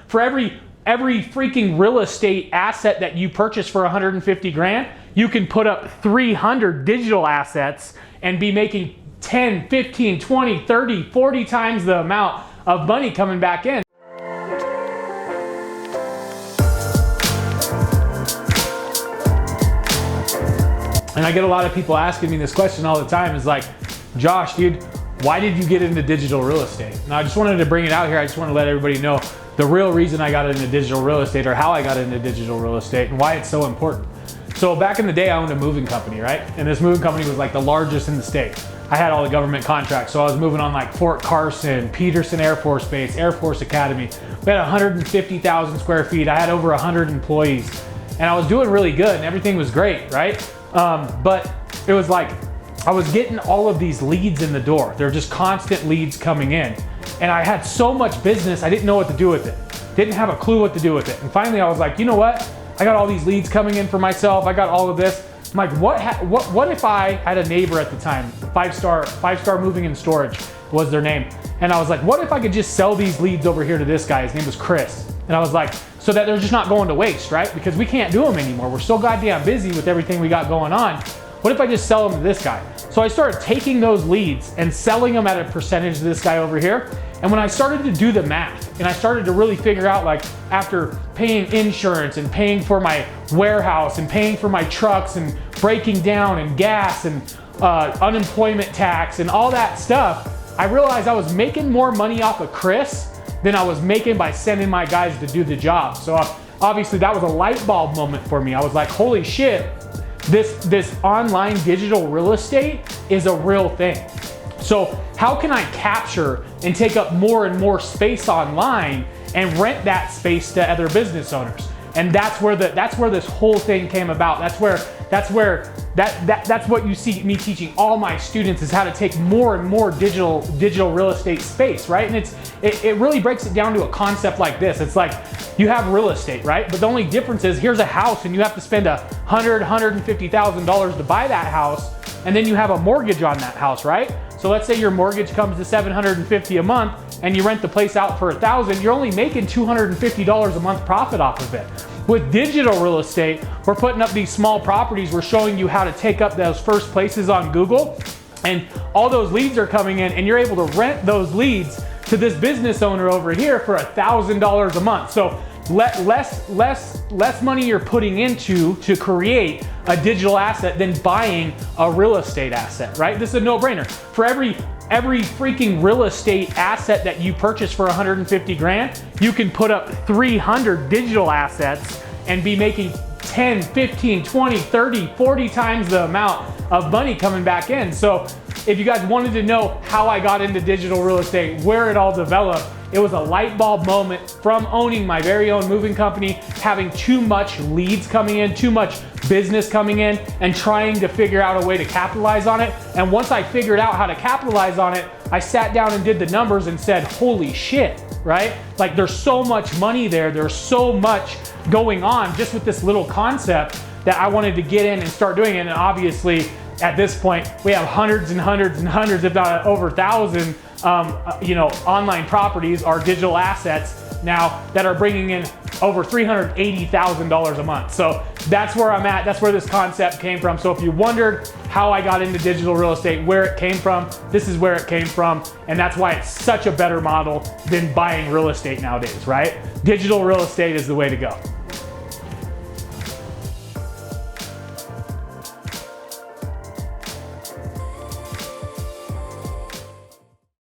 For every freaking real estate asset that you purchase for 150 grand, you can put up 300 digital assets and be making 10, 15, 20, 30, 40 times the amount of money coming back in. And I get a lot of people asking me this question all the time. Is like, Josh, dude, why did you get into digital real estate? And I just wanted to bring it out here. I just want to let everybody know the real reason I got into digital real estate, or how I got into digital real estate, and why it's so important. So back in the day, I owned a moving company, right? And this moving company was like the largest in the state. I had all the government contracts. So I was moving on like Fort Carson, Peterson Air Force Base, Air Force Academy. We had 150,000 square feet. I had over 100 employees, and I was doing really good and everything was great, right? But it was like, I was getting all of these leads in the door. They're just constant leads coming in. And I had so much business, I didn't know what to do with it. Didn't have a clue what to do with it. And finally I was like, you know what? I got all these leads coming in for myself. I got all of this. I'm like, what if I had a neighbor at the time, five star moving and storage was their name. And I was like, what if I could just sell these leads over here to this guy? His name was Chris. And I was like, so that they're just not going to waste, right? Because we can't do them anymore. We're so goddamn busy with everything we got going on. What if I just sell them to this guy? So I started taking those leads and selling them at a percentage to this guy over here. And when I started to do the math and I started to really figure out, like, after paying insurance and paying for my warehouse and paying for my trucks and breaking down and gas and unemployment tax and all that stuff, I realized I was making more money off of Chris than I was making by sending my guys to do the job. So obviously that was a light bulb moment for me. I was like, holy shit, this online digital real estate is a real thing. So how can I capture and take up more and more space online and rent that space to other business owners? And that's where this whole thing came about. That's what you see me teaching all my students, is how to take more and more digital real estate space, right? And it really breaks it down to a concept like this. It's like, you have real estate, right? But the only difference is, here's a house and you have to spend $150,000 to buy that house, and then you have a mortgage on that house, right? So let's say your mortgage comes to $750 a month and you rent the place out for $1,000, you're only making $250 a month profit off of it. With digital real estate, we're putting up these small properties. We're showing you how to take up those first places on Google, and all those leads are coming in, and you're able to rent those leads to this business owner over here for $1,000 a month. So less money you're putting into to create a digital asset than buying a real estate asset, right? This is a no-brainer. For every freaking real estate asset that you purchase for 150 grand, you can put up 300 digital assets and be making 10, 15, 20, 30, 40 times the amount of money coming back in. So if you guys wanted to know how I got into digital real estate, where it all developed, it was a light bulb moment from owning my very own moving company, having too much leads coming in, too much business coming in, and trying to figure out a way to capitalize on it. And once I figured out how to capitalize on it, I sat down and did the numbers and said, holy shit, right? Like, there's so much money there. There's so much going on just with this little concept that I wanted to get in and start doing it. And obviously at this point, we have hundreds and hundreds and hundreds, if not over 1,000, online properties, our digital assets now, that are bringing in over $380,000 a month. So that's where I'm at. That's where this concept came from. So if you wondered how I got into digital real estate, where it came from, this is where it came from. And that's why it's such a better model than buying real estate nowadays, right? Digital real estate is the way to go.